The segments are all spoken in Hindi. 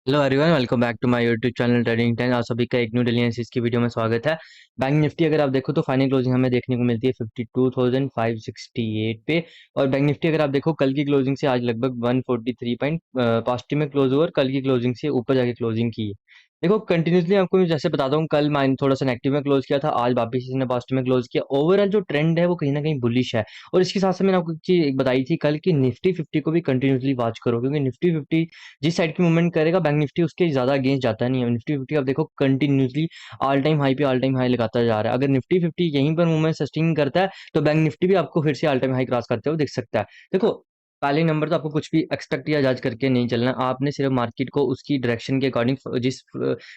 Hello everyone, welcome back to my YouTube channel trading time. आप सभी का एक न्यू डेली एनालिसिस की वीडियो में स्वागत है। बैंक निफ्टी अगर आप देखो तो फाइनल क्लोजिंग हमें देखने को मिलती है 52,568 पे। और बैंक निफ्टी अगर आप देखो कल की क्लोजिंग से आज लगभग 143 पॉइंट पॉजिटिव में क्लोज हुआ और कल की क्लोजिंग से ऊपर जाके क्लोजिंग की है। देखो कंटिन्यूसली आपको मैं जैसे बताता हूँ, कल माइन थोड़ा सा नेगेटिव में क्लोज किया था, आज वापस इसने पॉजिटिव में क्लोज किया। ओवरऑल जो ट्रेंड है वो कहीं ना कहीं बुलिश है। और इसके साथ साथ मैंने आपको एक चीज एक बताई थी कल की, निफ्टी 50 को भी कंटिन्यूसली वॉच करो, क्योंकि निफ्टी 50 जिस साइड की मूवमेंट करेगा बैंक निफ्टी उसके ज्यादा अगेंस्ट जाता नहीं है। निफ्टी 50 आप देखो कंटिन्यूसली ऑल टाइम हाई पे ऑल टाइम हाई लगाता जा रहा है। अगर निफ्टी 50 यहीं पर मूवमेंट सस्टेन करता है तो बैंक निफ्टी भी आपको फिर से ऑल टाइम हाई क्रॉस करते हुए दिख सकता है। देखो पहले नंबर तो आपको कुछ भी एक्सपेक्ट या जज करके नहीं चलना। आपने सिर्फ मार्केट को उसकी डायरेक्शन के अकॉर्डिंग जिस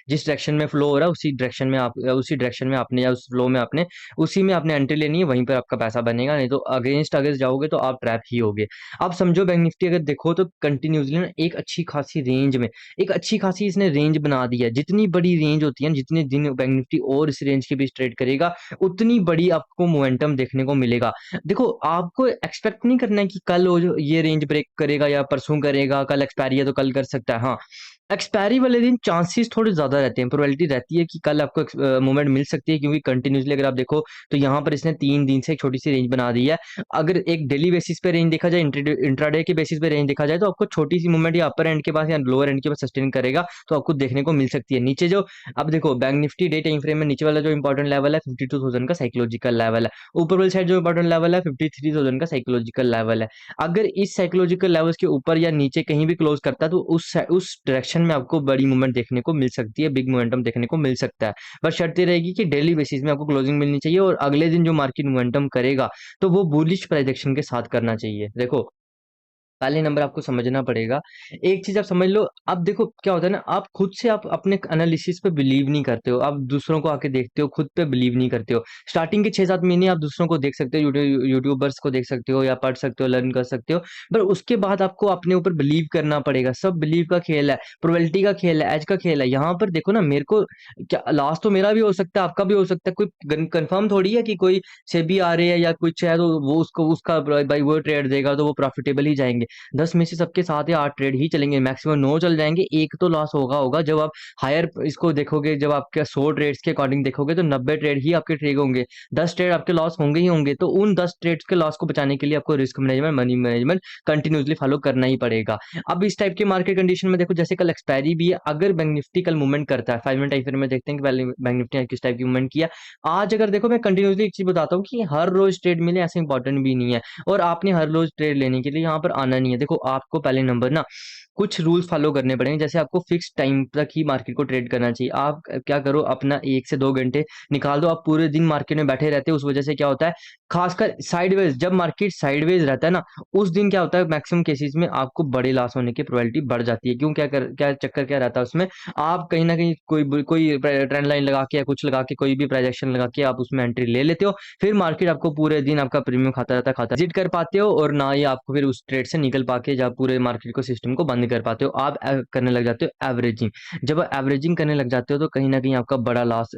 जिस डायरेक्शन में फ्लो हो रहा है उसी डायरेक्शन में आपने या उस फ्लो में आपने उसी में आपने एंट्री लेनी है, वहीं पर आपका पैसा बनेगा। नहीं तो अगेंस्ट अगर जाओगे तो आप ट्रैप ही होगे। आप समझो बैंक निफ्टी अगर देखो तो कंटिन्यूसली ना एक अच्छी खासी रेंज में एक अच्छी खासी इसने रेंज बना दी है। जितनी बड़ी रेंज होती है, जितने दिन बैंक निफ्टी और इस रेंज के बीच ट्रेड करेगा उतनी बड़ी आपको मोमेंटम देखने को मिलेगा। देखो आपको एक्सपेक्ट नहीं करना है कि कल वो जो ये रेंज ब्रेक करेगा या परसों करेगा, कल एक्सपायरी है तो कल कर सकता है। हाँ, एक्सपायरी वाले दिन चांसेस थोड़े ज्यादा रहते हैं, प्रोबेबिलिटी रहती है कि कल आपको मूवमेंट मिल सकती है, क्योंकि कंटिन्यूसली अगर आप देखो तो यहाँ पर इसने 3 दिन से एक छोटी सी रेंज बना दी है। अगर एक डेली बेसिस पे रेंज देखा जाए, इंट्राडे के बेसिस पे रेंज देखा जाए, तो आपको छोटी सी मूवमेंट या अपर एंड के पास या लोअर एंड के पास सस्टेन करेगा तो आपको देखने को मिल सकती है। नीचे जो अब देखो bank Nifty day time frame में नीचे वाला जो इंपॉर्टेंट लेवल है 52,000 का साइकोलॉजिकल लेवल है। ऊपर वाली साइड जो इंपॉर्टेंट लेवल है 53,000 का साइकोलॉजिकल लेवल है। अगर इस साइकोलॉजिकल लेवल्स के ऊपर या नीचे कहीं भी क्लोज करता है तो उस डायरेक्शन में आपको बड़ी मूवमेंट देखने को मिल सकती है, बिग मोमेंटम देखने को मिल सकता है। बस शर्त ये रहेगी कि डेली बेसिस में आपको क्लोजिंग मिलनी चाहिए और अगले दिन जो मार्केट मोमेंटम करेगा तो वो बुलिश प्राइजेक्शन के साथ करना चाहिए। देखो पहले नंबर आपको समझना पड़ेगा, एक चीज आप समझ लो। अब देखो क्या होता है ना, आप खुद से आप अपने एनालिसिस पे बिलीव नहीं करते हो, आप दूसरों को आके देखते हो, खुद पे बिलीव नहीं करते हो। स्टार्टिंग के 6-7 महीने आप दूसरों को देख सकते हो, यूट्यूबर्स को देख सकते हो या पढ़ सकते हो, लर्न कर सकते हो। पर उसके बाद आपको अपने ऊपर बिलीव करना पड़ेगा। सब बिलीव का खेल है, प्रोबेबिलिटी का खेल है, एज का खेल है। यहाँ पर देखो ना, मेरे को क्या लॉस तो मेरा भी हो सकता है, आपका भी हो सकता है। कोई कंफर्म थोड़ी है कि कोई सेबी आ रहे हैं या कुछ है तो वो उसको उसका भाई वो ट्रेड देगा तो वो प्रॉफिटेबल ही जाएंगे। 10 में से सबके 7 या 8 ट्रेड ही चलेंगे, मैक्सिमम 9 चल जाएंगे, एक तो लॉस होगा। जब आप हायर इसको देखोगे, जब आपके 100 ट्रेड्स के अकॉर्डिंग देखोगे तो 90 ट्रेड ही आपके ठीक होंगे, 10 ट्रेड आपके लॉस होंगे ही होंगे। तो उन 10 ट्रेड्स के लॉस को बचाने के लिए आपको risk management, money management continuously follow करना ही पड़ेगा। अब इस टाइप के मार्केट कंडीशन में देखो, जैसे कल एक्सपायरी भी है, अगर बैंक निफ्टी कल मूवमेंट करता है 5 मिनट टाइम फ्रेम में देखते हैं कि पहले बैंक निफ्टी ने किस टाइप की मूवमेंट किया। आज अगर देखो, मैं कंटिन्यूसली एक चीज बताता हूँ कि हर रोज ट्रेड मिले ऐसे इंपॉर्टेंट भी नहीं है, और आपने हर रोज ट्रेड लेने के लिए यहाँ पर आना नहीं है। देखो आपको पहले नंबर ना कुछ रूल्स फॉलो करने पड़ेंगे। जैसे आपको फिक्स टाइम तक ही मार्केट को ट्रेड करना चाहिए। आप क्या करो, अपना 1 से 2 घंटे निकाल दो। आप पूरे दिन मार्केट में बैठे रहते हो, उस वजह से क्या होता है, खासकर साइडवेज, जब मार्केट साइडवेज रहता है ना, उस दिन क्या होता है, मैक्सिमम केसेस में आपको बड़े लॉस होने की प्रोबेबिलिटी बढ़ जाती है। क्यों, क्या चक्कर क्या रहता है उसमें, आप कहीं ना कहीं कोई ट्रेंड लाइन लगा के या कुछ लगा के, कोई भी प्रोजेक्शन लगा के आप उसमें एंट्री ले लेते हो। फिर मार्केट आपको पूरे दिन आपका प्रीमियम खाता रहता है, खाता विजिट कर पाते हो, और ना ही आपको फिर उस ट्रेड से निकल पाके जब पूरे मार्केट को सिस्टम को बंद कर पाते हो। आप करने लग जाते हो एवरेजिंग। जब आप एवरेजिंग करने लग जाते हो तो कहीं ना कहीं आपका बड़ा लॉस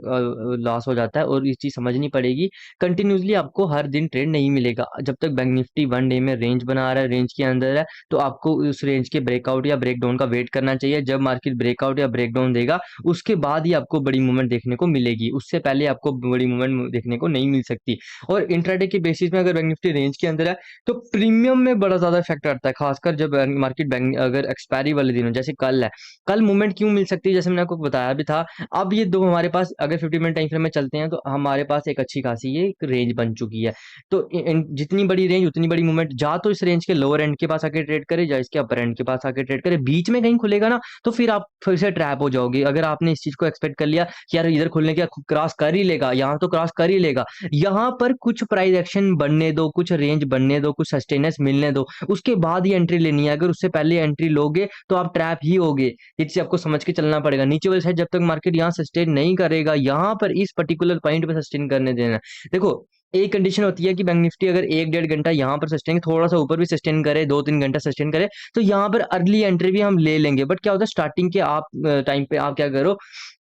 लॉस हो जाता है। और ये चीज समझनी पड़ेगी, कंटिन्यूसली आपको हर दिन ट्रेड नहीं मिलेगा। जब तक बैंक निफ्टी 1 डे में रेंज बना रहा है, रेंज के अंदर है, तो आपको उस रेंज के ब्रेकआउट या ब्रेकडाउन का वेट करना चाहिए। जब मार्केट ब्रेकआउट या ब्रेकडाउन देगा उसके बाद ही आपको बड़ी मूवमेंट देखने को मिलेगी, उससे पहले आपको बड़ी मूवमेंट देखने को नहीं मिल सकती। और इंट्राडे के बेसिस में अगर बैंक निफ्टी रेंज के अंदर है तो प्रीमियम में बड़ा ज्यादा इफेक्ट आता है, खासकर जब मार्केट बैंक अगर एक्सपायरी वाले दिन हो, जैसे कल है। कल मूवमेंट क्यों मिल सकती है, जैसे मैंने आपको बताया भी था। अब ये दो हमारे पास अगर 50 मिनट टाइम फ्रेम में चलते हैं तो हमारे पास एक अच्छी खासी ये एक रेंज बन चुकी है। तो जितनी बड़ी रेंज उतनी बड़ी मूवमेंट, जा तो इस रेंज के लोअर एंड के पास आके ट्रेड करे, या इसके अपर एंड के पास आके ट्रेड करे, बीच में कहीं खुलेगा ना तो फिर आप फिर से ट्रैप हो जाओगे। अगर आपने इस चीज को एक्सपेक्ट कर लिया कि यार इधर खुलने का क्रॉस कर ही लेगा, यहाँ तो क्रॉस कर ही लेगा, यहाँ पर कुछ प्राइस एक्शन बनने दो, कुछ रेंज बनने दो, कुछ सस्टेनेंस मिलने दो, उसके बाद ही एंट्री लेनी है। अगर उससे पहले एंट्री लोगे तो आप ट्रैप ही होगे। ये चीज आपको समझ के चलना पड़ेगा। नीचे वाली साइड जब तक मार्केट यहाँ सस्टेन नहीं करेगा, यहाँ पर इस पर्टिकुलर पॉइंट पे सस्टेन करने देना। देखो एक कंडीशन होती है कि बैंक निफ्टी अगर 1-1.5 घंटा यहाँ पर सस्टेन, थोड़ा सा ऊपर भी सस्टेन करे, 2-3 घंटा सस्टेन करे, तो यहाँ पर अर्ली एंट्री भी हम ले लेंगे। बट क्या होता है, स्टार्टिंग के आप टाइम पे आप क्या करो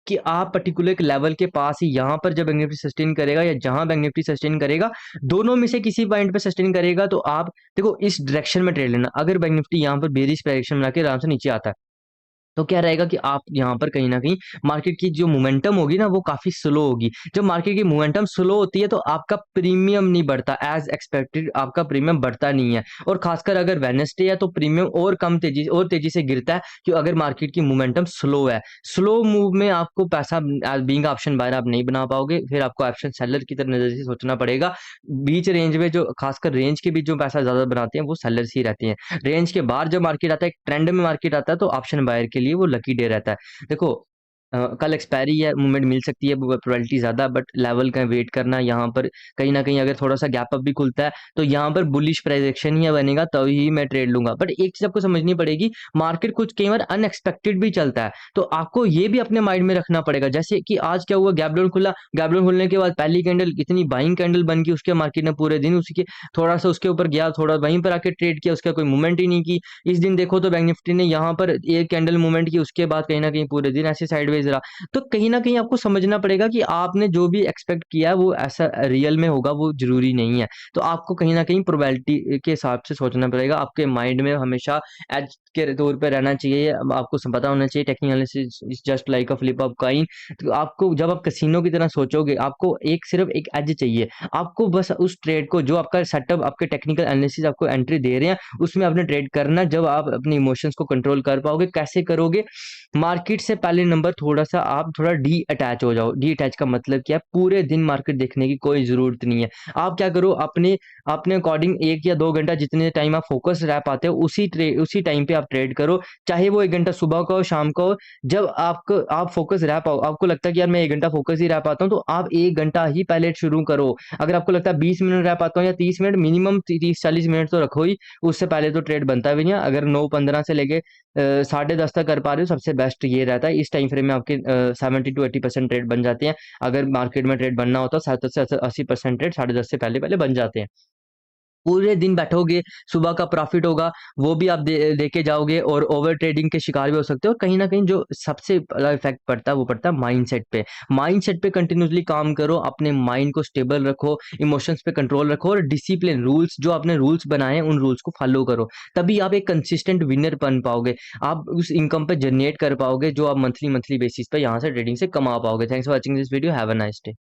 कि आप पर्टिकुलर एक लेवल के पास ही, यहाँ पर जब बैंक निफ्टी सस्टेन करेगा या जहां बैंक निफ्टी सस्टेन करेगा, दोनों में से किसी पॉइंट पे सस्टेन करेगा तो आप देखो इस डायरेक्शन में ट्रेड लेना। अगर बैंक निफ्टी यहाँ पर बेरिश डायरेक्शन बना के आराम से नीचे आता है तो क्या रहेगा कि आप यहाँ पर कहीं न कहीं मार्केट की जो मोमेंटम होगी ना वो काफ़ी स्लो होगी। जब मार्केट की मोमेंटम स्लो होती है तो आपका प्रीमियम नहीं बढ़ता, ऐज़ एक्सपेक्टेड आपका प्रीमियम बढ़ता नहीं है। और ख़ासकर अगर वेडनेसडे है तो प्रीमियम और तेज़ी से गिरता है कि अगर मार्केट की मोमेंटम स्लो है। स्लो मूव में आपको पैसा बीइंग ऑप्शन बायर आप नहीं बना पाओगे, फिर आपको ऑप्शन सेलर की तरह नज़र से सोचना पड़ेगा। बीच रेंज में जो ख़ासकर रेंज के बीच जो पैसा ज़्यादा बनाते हैं वो सेलर्स ही रहते हैं। रेंज के बाहर जब मार्केट आता है, एक ट्रेंड में मार्केट आता है तो ऑप्शन बायर के लिए वो लकी डे रहता है। देखो कल एक्सपायरी है, मूवमेंट मिल सकती है, प्रोबेबिलिटी ज़्यादा बट लेवल का वेट करना यहाँ पर कहीं न कहीं अगर थोड़ा-सा गैप अप भी खुलता है, तो यहाँ पर बुलिश प्राइस एक्शन ही बनेगा तभी मैं ट्रेड लूँगा। बट एक चीज़ आपको समझनी पड़ेगी, मार्केट कुछ कई बार अनएक्सपेक्टेड भी चलता है, तो आपको ये भी अपने माइंड में रखना पड़ेगा। जैसे कि आज क्या हुआ, गैप डाउन खुला, गैप डाउन खुलने के बाद पहली कैंडल इतनी बाइंग कैंडल बन गई, उसके मार्केट ने पूरे दिन उसके थोड़ा-सा उसके ऊपर गया, थोड़ा वहीं पर आके ट्रेड किया, उसका कोई मूवमेंट ही नहीं की। इस दिन देखो तो बैंक निफ्टी ने यहाँ पर एक कैंडल मूवमेंट की, उसके बाद कहीं न कहीं पूरे दिन ऐसे साइडवेज रहा। तो कहीं न कहीं आपको समझना पड़ेगा कि आपने जो भी एक्सपेक्ट किया है वो ऐसा रियल में होगा वो ज़रूरी नहीं है। तो आपको कहीं न कहीं प्रोबेबिलिटी के हिसाब से सोचना पड़ेगा। आपके माइंड में हमेशा एज के तौर पे रहना चाहिए। अब आपको स पता होना चाहिए technical analysis is just like a flip of coin. तो आपको जब आप कैसीनो की तरह सोचोगे, आपको एक सिर्फ़ एक एज चाहिए। आपको बस उस ट्रेड को जो आपका सेटअप आपके टेक्निकल एनालिसिस आपको एंट्री दे रहे हैं, उसमें आपने ट्रेड करना है। जब आप अपने इमोशंस को कंट्रोल कर पाओगे, कैसे करोगे? मार्केट से पहले नंबर थोड़ा-सा आप थोड़ा डी अटैच हो जाओ। डी अटैच का मतलब क्या है? पूरे दिन मार्केट देखने की कोई ज़रूरत नहीं है। आप क्या करो, अपने अपने अकॉर्डिंग 1 या 2 घंटा जितने टाइम आप फ़ोकस रह पाते हो उसी टाइम पे आप ट्रेड करो। चाहे वो 1 घंटा सुबह का हो, शाम का हो। जब आप फ़ोकस रह पाओ, आपको लगता है कि यार मैं 1 घंटा फ़ोकस ही रह पाता हूँ, तो आप 1 घंटा ही पहले शुरू करो। अगर आपको लगता है 20 मिनट रह पाता हूँ या 30 मिनट, मिनिमम 30-40 मिनट तो रखो ही। उससे पहले तो ट्रेड बनता भी नहीं है। अगर 9:15 से लेके साढ़े 10 तक कर पा रहे हो, सबसे बेस्ट ये रहता है। इस टाइम फ्रेम में आपके 70 टू 80% ट्रेड बन जाते हैं। अगर मार्केट में ट्रेड बनना होता है 70 से 80% ट्रेड साढ़े 10 से पहले-पहले बन जाते हैं। पूरे दिन बैठोगे, सुबह का प्रॉफ़िट होगा, वो भी आप देके जाओगे और ओवर ट्रेडिंग के शिकार भी हो सकते हो। और कहीं न कहीं जो सबसे बड़ा इफ़ेक्ट पड़ता है, वो पड़ता है माइंडसेट पे। माइंडसेट पे कंटिन्यूअसली काम करो, अपने माइंड को स्टेबल रखो, इमोशंस पे कंट्रोल रखो और डिसिप्लिन रूल्स जो आपने रूल्स बनाए हैं, उन रूल्स को फ़ॉलो करो। तभी आप एक कंसिस्टेंट विनर बन पाओगे। आप उस इनकम पे जनरेट कर पाओगे, जो आप मंथली बेसिस पे यहाँ से ट्रेडिंग से कमा पाओगे। Thanks for watching this video. Have a nice day.